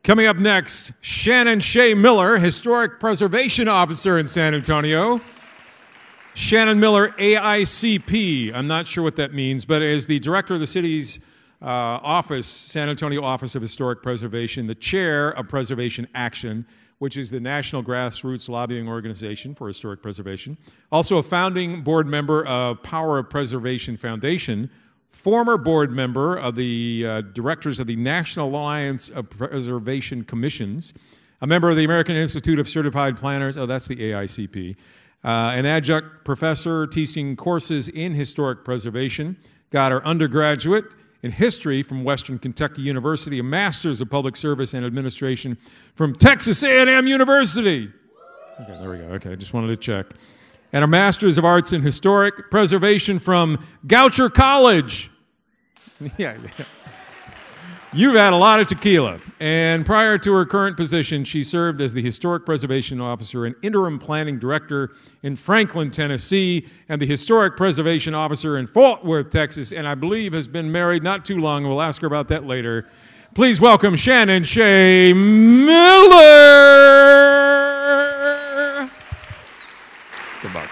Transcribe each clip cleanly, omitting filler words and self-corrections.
Coming up next, Shanon Shea Miller, Historic Preservation Officer in San Antonio. Shanon Miller, AICP. I'm not sure what that means, but as the director of the city's office, San Antonio Office of Historic Preservation, the chair of Preservation Action, which is the national grassroots lobbying organization for historic preservation. Also a founding board member of Power of Preservation Foundation, former board member of the directors of the National Alliance of Preservation Commissions, a member of the American Institute of Certified Planners, oh, that's the AICP, an adjunct professor teaching courses in historic preservation, got her undergraduate in history from Western Kentucky University, a master's of public service and administration from Texas A&M University. Okay, there we go. Okay, I just wanted to check. And a master's of arts in historic preservation from Goucher College. Yeah. You've had a lot of tequila. And prior to her current position, she served as the Historic Preservation Officer and Interim Planning Director in Franklin, Tennessee, and the Historic Preservation Officer in Fort Worth, Texas, and I believe has been married not too long. We'll ask her about that later. Please welcome Shanon Shea Miller. Good luck.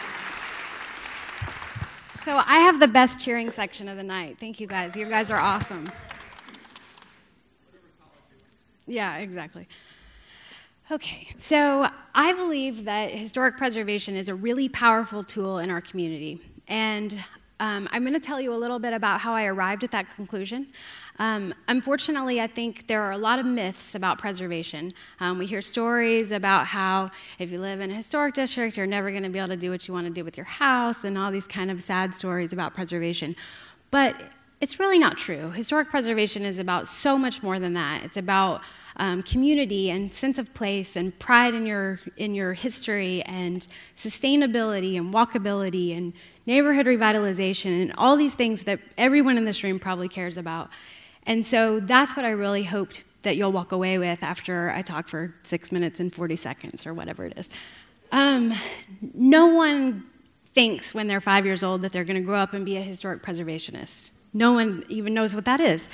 So I have the best cheering section of the night. Thank you guys. You guys are awesome. Yeah, exactly. Okay, so I believe that historic preservation is a really powerful tool in our community. And I'm going to tell you a little bit about how I arrived at that conclusion. Unfortunately, I think there are a lot of myths about preservation. We hear stories about how if you live in a historic district, you're never going to be able to do what you want to do with your house, and all these kind of sad stories about preservation. But it's really not true. Historic preservation is about so much more than that. It's about community and sense of place and pride in your history and sustainability and walkability and neighborhood revitalization and all these things that everyone in this room probably cares about. And so that's what I really hoped that you'll walk away with after I talk for 6 minutes and 40 seconds or whatever it is. No one thinks when they're 5 years old that they're going to grow up and be a historic preservationist. No one even knows what that is.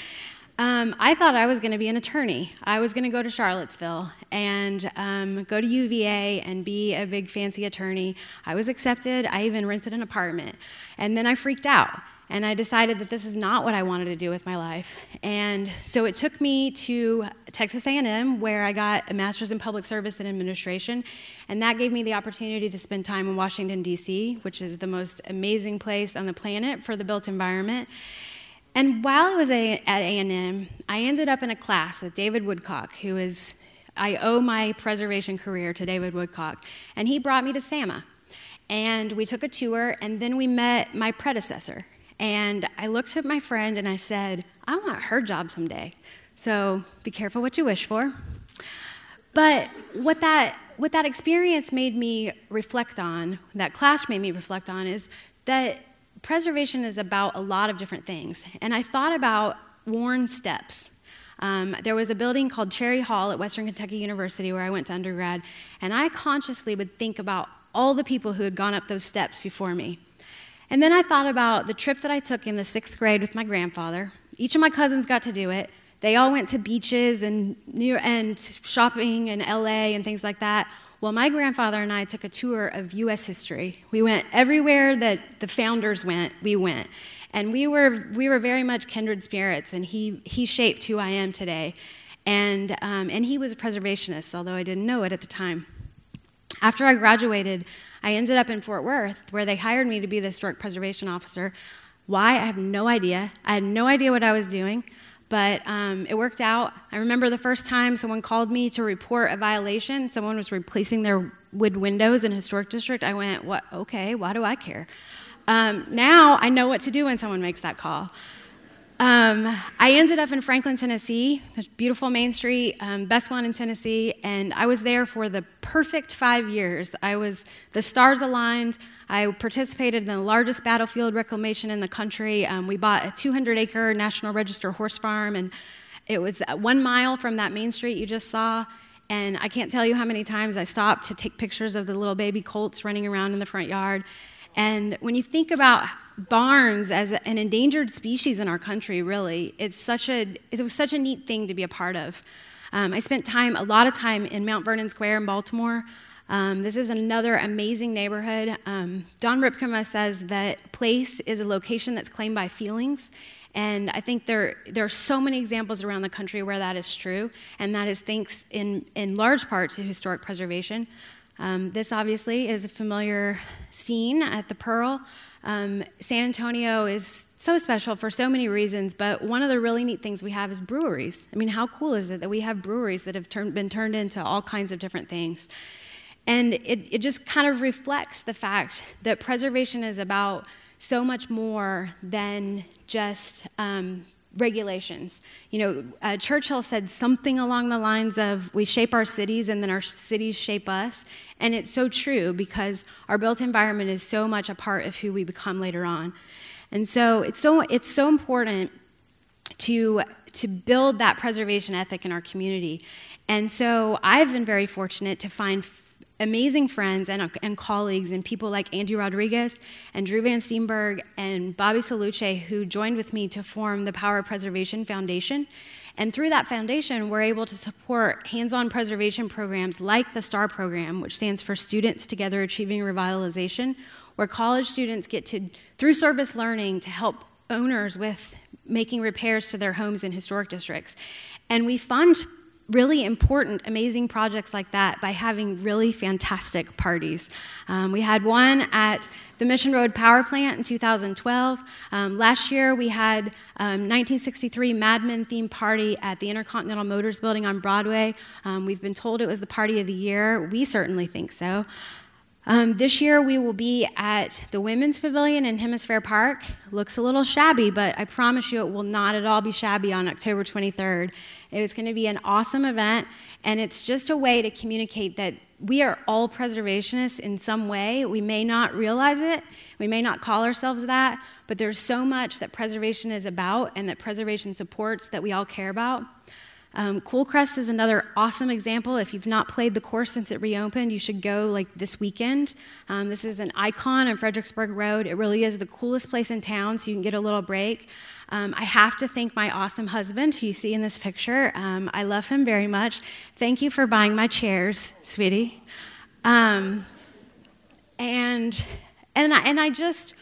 I thought I was going to be an attorney. I was going to go to Charlottesville and go to UVA and be a big fancy attorney. I was accepted. I even rented an apartment. And then I freaked out. And I decided that this is not what I wanted to do with my life. And so it took me to Texas A&M, where I got a master's in public service and administration. And that gave me the opportunity to spend time in Washington, D.C., which is the most amazing place on the planet for the built environment. And while I was at A&M, I ended up in a class with David Woodcock, I owe my preservation career to David Woodcock. And he brought me to SAMA. And we took a tour, and then we met my predecessor. And I looked at my friend and I said, I want her job someday. So be careful what you wish for. But what that experience made me reflect on, that class made me reflect on, is that preservation is about a lot of different things. And I thought about worn steps. There was a building called Cherry Hall at Western Kentucky University where I went to undergrad, and I consciously would think about all the people who had gone up those steps before me. And then I thought about the trip that I took in the 6th grade with my grandfather. Each of my cousins got to do it. They all went to beaches and shopping in LA and things like that. Well, my grandfather and I took a tour of U.S. history. We went everywhere that the founders went, we went. And we were very much kindred spirits, and he shaped who I am today. And he was a preservationist, although I didn't know it at the time. After I graduated, I ended up in Fort Worth, where they hired me to be the historic preservation officer. Why? I have no idea. I had no idea what I was doing, but it worked out. I remember the first time someone called me to report a violation. Someone was replacing their wood windows in a historic district. I went, "What? Okay, why do I care?" Now I know what to do when someone makes that call. I ended up in Franklin, Tennessee, the beautiful Main Street, best one in Tennessee, and I was there for the perfect 5 years. The stars aligned. I participated in the largest battlefield reclamation in the country. We bought a 200-acre National Register horse farm, and it was 1 mile from that Main Street you just saw. And I can't tell you how many times I stopped to take pictures of the little baby colts running around in the front yard. And when you think about barns as an endangered species in our country, really, it was such a neat thing to be a part of. I spent a lot of time in Mount Vernon Square in Baltimore. This is another amazing neighborhood. Don Ripkema says that place is a location that's claimed by feelings. And I think there are so many examples around the country where that is true, and that is thanks in large part to historic preservation. This obviously is a familiar scene at the Pearl. San Antonio is so special for so many reasons, but one of the really neat things we have is breweries. I mean, how cool is it that we have breweries that have been turned into all kinds of different things? And it just kind of reflects the fact that preservation is about so much more than just regulations. Churchill said something along the lines of, we shape our cities and then our cities shape us. And it's so true, because our built environment is so much a part of who we become later on. And so it's so important to build that preservation ethic in our community. And so I've been very fortunate to find amazing friends and colleagues and people like Andy Rodriguez and Drew Van Steenberg and Bobby Saluce, who joined with me to form the Power of Preservation Foundation. And through that foundation, we're able to support hands-on preservation programs like the STAR program, which stands for Students Together Achieving Revitalization, where college students get to, through service learning, to help owners with making repairs to their homes in historic districts. And we fund really important, amazing projects like that by having really fantastic parties. We had one at the Mission Road Power Plant in 2012. Last year we had 1963 Mad Men themed party at the Intercontinental Motors Building on Broadway. We've been told it was the party of the year. We certainly think so. This year we will be at the Women's Pavilion in Hemisphere Park. Looks a little shabby, but I promise you it will not at all be shabby on October 23rd. It's going to be an awesome event, and it's just a way to communicate that we are all preservationists in some way. We may not realize it, we may not call ourselves that, but there's so much that preservation is about and that preservation supports that we all care about. Cool Crest is another awesome example. If you've not played the course since it reopened, you should go this weekend. This is an icon on Fredericksburg Road. It really is the coolest place in town, so you can get a little break. I have to thank my awesome husband, who you see in this picture. I love him very much. Thank you for buying my chairs, sweetie. And I just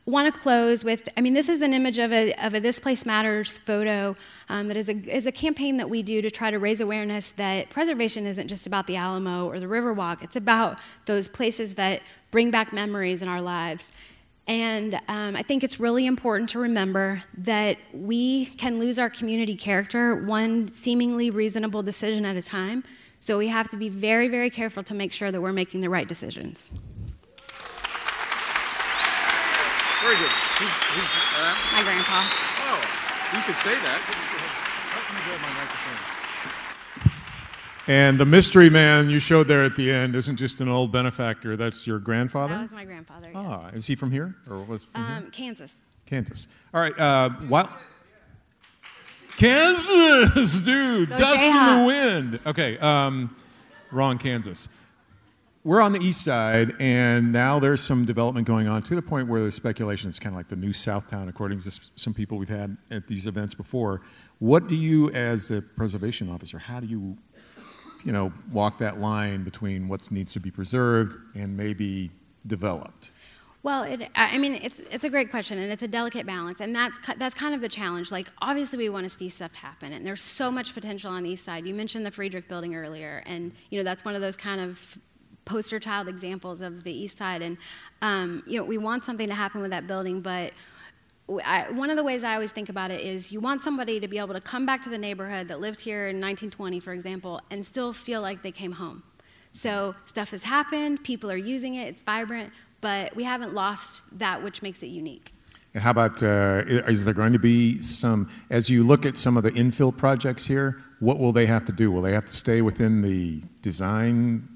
want to close with, this is an image of a This Place Matters photo that is a campaign that we do to try to raise awareness that preservation isn't just about the Alamo or the Riverwalk. It's about those places that bring back memories in our lives. And I think it's really important to remember that we can lose our community character one seemingly reasonable decision at a time. So we have to be very, very careful to make sure that we're making the right decisions. Very good. My grandpa. Oh, you could say that. Let me grab my microphone. And the mystery man you showed there at the end isn't just an old benefactor. That's your grandfather? That was my grandfather, yes. Ah, is he from here? Or was from here? Kansas. Kansas. All right. Kansas, dude. Go Dust in Jayhawks. the wind. Okay. Wrong Kansas. We're on the east side, and now there's some development going on to the point where there's speculation it's kind of like the new Southtown, according to some people we've had at these events before. What do you, as a preservation officer, how do you walk that line between what needs to be preserved and maybe developed? Well, it's a great question, and it's a delicate balance, and that's kind of the challenge. Obviously, we want to see stuff happen, and there's so much potential on the east side. You mentioned the Friedrich Building earlier, and that's one of those kind of poster child examples of the east side, and we want something to happen with that building, but one of the ways I always think about it is you want somebody to be able to come back to the neighborhood that lived here in 1920, for example, and still feel like they came home. So stuff has happened, people are using it, it's vibrant, but we haven't lost that which makes it unique. And how about, is there going to be some, as you look at some of the infill projects here, what will they have to do? Will they have to stay within the design?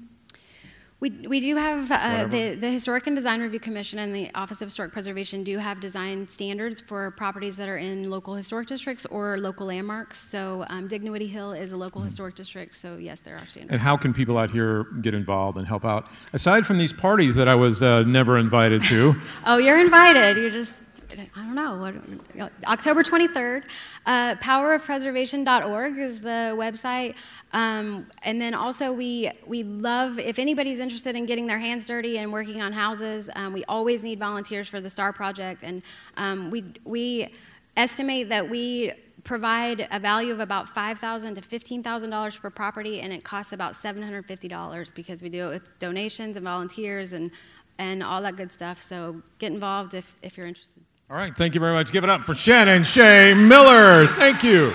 We do have, the Historic and Design Review Commission and the Office of Historic Preservation do have design standards for properties that are in local historic districts or local landmarks. So Dignity Hill is a local historic district, so yes, there are standards. And how can people out here get involved and help out? Aside from these parties that I was never invited to. Oh, you're invited. You just don't know, October 23rd. Powerofpreservation.org is the website. And then also we love, if anybody's interested in getting their hands dirty and working on houses, we always need volunteers for the STAR project. And we estimate that we provide a value of about $5,000 to $15,000 per property, and it costs about $750 because we do it with donations and volunteers and all that good stuff. So get involved if you're interested. All right, thank you very much. Give it up for Shanon Shea Miller. Thank you.